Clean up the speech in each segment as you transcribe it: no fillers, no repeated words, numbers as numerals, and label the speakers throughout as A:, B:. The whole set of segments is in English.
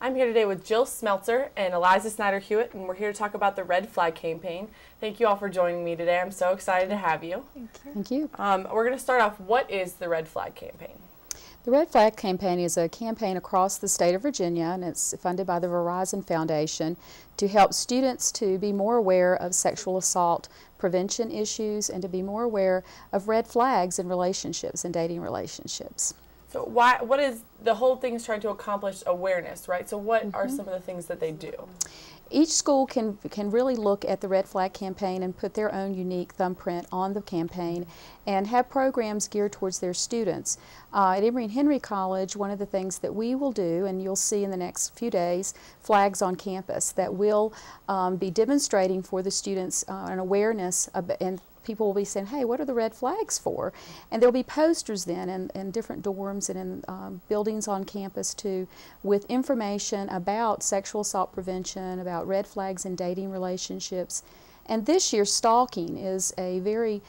A: I'm here today with Jill Smeltzer and Eliza Snyder-Hewitt, and we're here to talk about the Red Flag campaign. Thank you all for joining me today. I'm so excited to have you.
B: Thank you.
A: We're going to start off, what is the Red Flag campaign?
B: The Red Flag campaign is a campaign across the state of Virginia, and it's funded by the Verizon Foundation to help students to be more aware of sexual assault prevention issues and to be more aware of red flags in relationships and dating relationships.
A: So what is, the whole thing is trying to accomplish awareness, right? So what are some of the things that they do?
B: Each school can really look at the Red Flag campaign and put their own unique thumbprint on the campaign and have programs geared towards their students. At Emory Henry College, one of the things that we will do, and you'll see in the next few days, flags on campus that will be demonstrating for the students an awareness and people will be saying, hey, what are the red flags for? And there'll be posters then in different dorms and in buildings on campus too with information about sexual assault prevention, about red flags in dating relationships. And this year, stalking is a very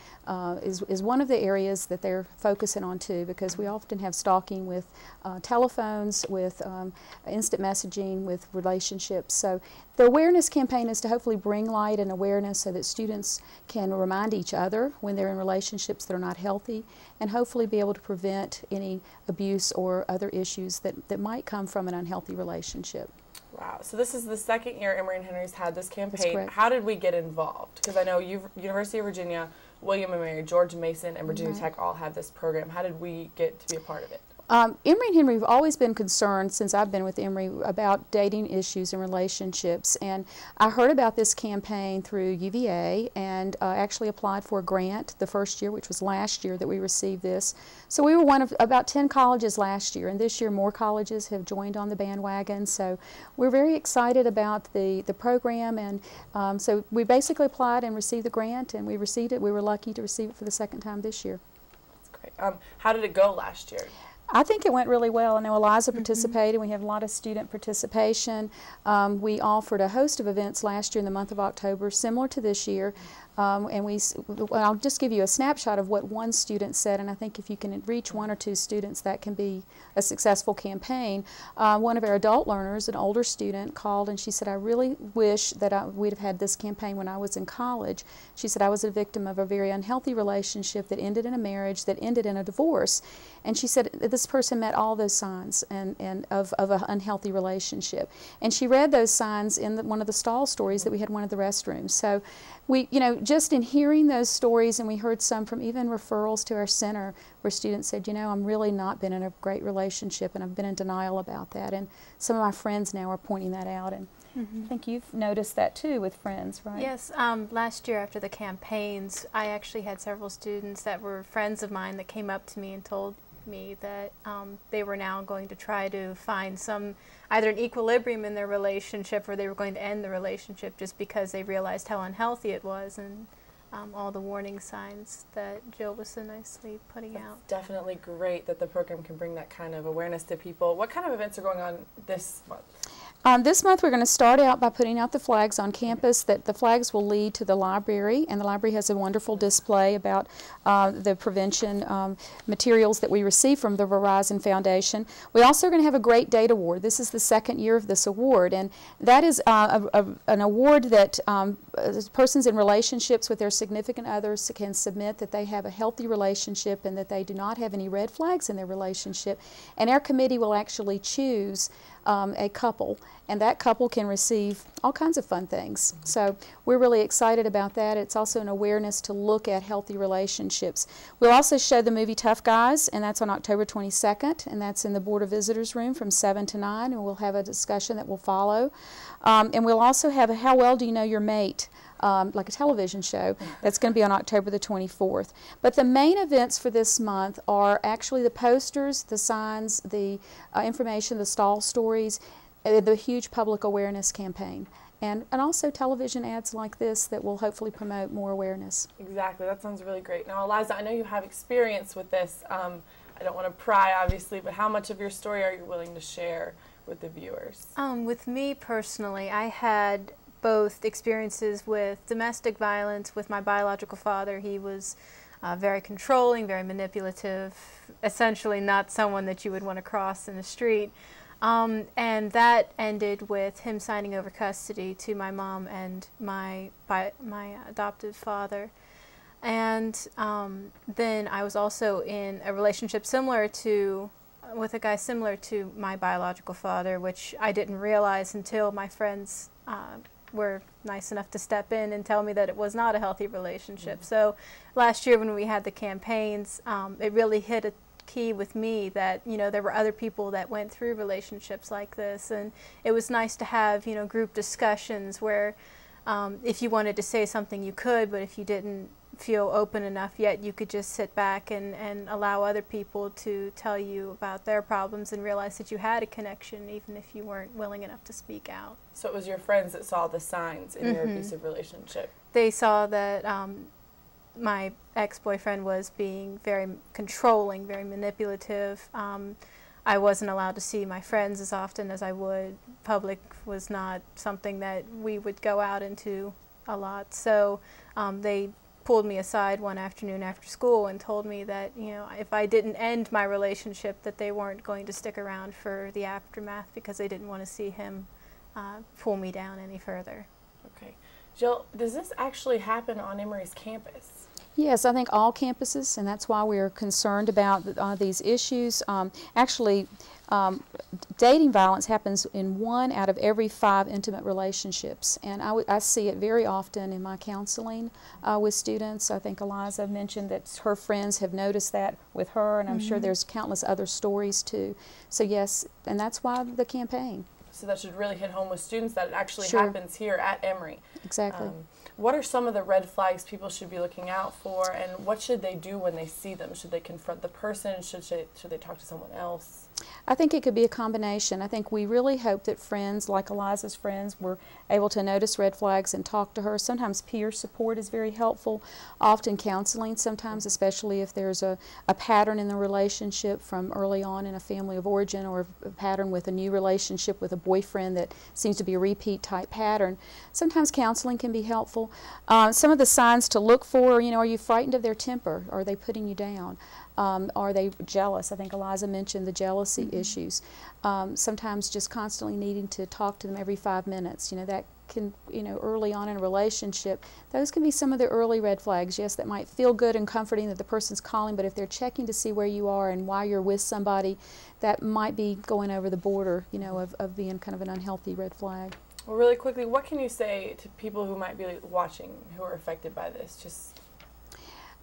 B: is one of the areas that they're focusing on too, because we often have stalking with telephones, with instant messaging, with relationships. So the awareness campaign is to hopefully bring light and awareness so that students can remind each other when they're in relationships that are not healthy, and hopefully be able to prevent any abuse or other issues that might come from an unhealthy relationship.
A: Wow, so this is the second year Emory and Henry's had this campaign.
B: That's
A: How did we get involved? Because I know University of Virginia, William & Mary, George Mason, and Virginia Tech all have this program. How did we get to be a part of it?
B: Emory and Henry have always been concerned since I've been with Emory about dating issues and relationships, and I heard about this campaign through UVA and actually applied for a grant the first year, which was last year that we received this. So we were one of about 10 colleges last year, and this year more colleges have joined on the bandwagon, so we're very excited about the program, and so we basically applied and received the grant, and we received it. We were lucky to receive it for the second time this year.
A: That's great. How did it go last year?
B: I think it went really well. I know Eliza participated. We have a lot of student participation. We offered a host of events last year in the month of October, similar to this year. And I'll just give you a snapshot of what one student said, and I think if you can reach one or two students, that can be a successful campaign. One of our adult learners, an older student, called and she said, I really wish that we'd have had this campaign when I was in college. She said, I was a victim of a very unhealthy relationship that ended in a marriage, that ended in a divorce. And she said this person met all those signs of an unhealthy relationship. And she read those signs in one of the stall stories that we had in one of the restrooms. So we, just in hearing those stories, and we heard some from even referrals to our center where students said, I'm really not been in a great relationship and I've been in denial about that. And some of my friends now are pointing that out. And I think you've noticed that too with friends, right?
C: Yes. Last year after the campaigns, I actually had several students that were friends of mine that came up to me and told me that they were now going to try to find either an equilibrium in their relationship, or they were going to end the relationship just because they realized how unhealthy it was, and all the warning signs that Jill was so nicely putting out.
A: Definitely great that the program can bring that kind of awareness to people. What kind of events are going on this month?
B: This month we're going to start out by putting out the flags on campus. That the flags will lead to the library, and the library has a wonderful display about the prevention materials that we receive from the Verizon Foundation. We also are going to have a Great Date Award. This is the second year of this award, and that is an award that persons in relationships with their significant others can submit that they have a healthy relationship and that they do not have any red flags in their relationship, and our committee will actually choose a couple, and that couple can receive all kinds of fun things. So we're really excited about that. It's also an awareness to look at healthy relationships. We'll also show the movie Tough Guys, and that's on October 22nd, and that's in the Board of Visitors room from 7 to 9, and we'll have a discussion that will follow. And we'll also have a How Well Do You Know Your Mate? Like a television show that's going to be on October the 24th. But the main events for this month are actually the posters, the signs, the information, the stall stories, the huge public awareness campaign, and also television ads like this that will hopefully promote more awareness.
A: Exactly. That sounds really great. Now, Eliza, I know you have experience with this. I don't want to pry, obviously, but how much of your story are you willing to share with the viewers?
C: With me personally, I had both experiences with domestic violence with my biological father. He was very controlling, very manipulative, essentially not someone that you would want to cross in the street. And that ended with him signing over custody to my mom and my adoptive father. And then I was also in a relationship with a guy similar to my biological father, which I didn't realize until my friends were nice enough to step in and tell me that it was not a healthy relationship. So last year when we had the campaigns, it really hit a key with me that, you know, there were other people that went through relationships like this, and it was nice to have, you know, group discussions where if you wanted to say something you could, but if you didn't feel open enough yet, you could just sit back and allow other people to tell you about their problems and realize that you had a connection even if you weren't willing enough to speak out.
A: So it was your friends that saw the signs in your abusive relationship?
C: They saw that my ex-boyfriend was being very controlling, very manipulative. I wasn't allowed to see my friends as often as I would. Public was not something that we would go out into a lot. So they pulled me aside one afternoon after school and told me that, you know, if I didn't end my relationship, that they weren't going to stick around for the aftermath because they didn't want to see him pull me down any further. Okay.
A: Jill, does this actually happen on Emory's campus?
B: Yes, I think all campuses, and that's why we're concerned about these issues. Actually, dating violence happens in 1 out of every 5 intimate relationships, and I see it very often in my counseling with students. I think Eliza mentioned that her friends have noticed that with her, and I'm sure there's countless other stories too. So yes, and that's why the campaign.
A: So that should really hit home with students that it actually happens here at Emory.
B: Exactly.
A: What are some of the red flags people should be looking out for, and what should they do when they see them? Should they confront the person? Should they talk to someone else?
B: I think it could be a combination. I think we really hope that friends, like Eliza's friends, were able to notice red flags and talk to her. Sometimes peer support is very helpful, often counseling sometimes, especially if there's a pattern in the relationship from early on in a family of origin, or a pattern with a new relationship with a boyfriend that seems to be a repeat type pattern. Sometimes counseling can be helpful. Some of the signs to look for, you know, are you frightened of their temper? Are they putting you down? Are they jealous? I think Eliza mentioned the jealousy issues. Sometimes just constantly needing to talk to them every 5 minutes. You know, that can, you know, early on in a relationship, those can be some of the early red flags. Yes, that might feel good and comforting that the person's calling, but if they're checking to see where you are and why you're with somebody, that might be going over the border, you know, of being kind of an unhealthy red flag.
A: Well, really quickly, what can you say to people who might be watching who are affected by this?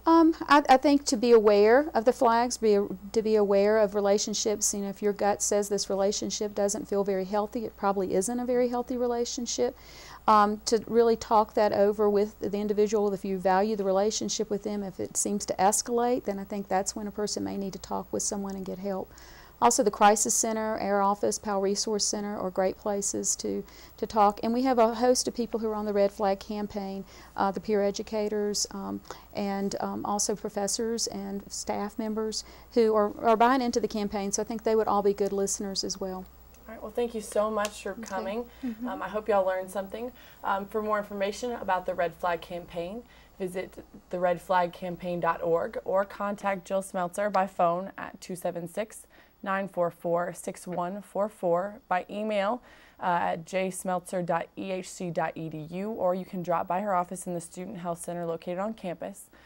B: I think to be aware of the flags, to be aware of relationships. You know, if your gut says this relationship doesn't feel very healthy, it probably isn't a very healthy relationship. To really talk that over with the individual. If you value the relationship with them, if it seems to escalate, then I think that's when a person may need to talk with someone and get help. Also, the Crisis Center, our office, Powell Resource Center are great places to talk. And we have a host of people who are on the Red Flag campaign, the peer educators, and also professors and staff members who are buying into the campaign. So I think they would all be good listeners as well.
A: All right, well, thank you so much for coming. I hope y'all learned something. For more information about the Red Flag campaign, visit theredflagcampaign.org or contact Jill Smeltzer by phone at 276-944-6144, by email at jsmeltzer.ehc.edu, or you can drop by her office in the Student Health Center located on campus.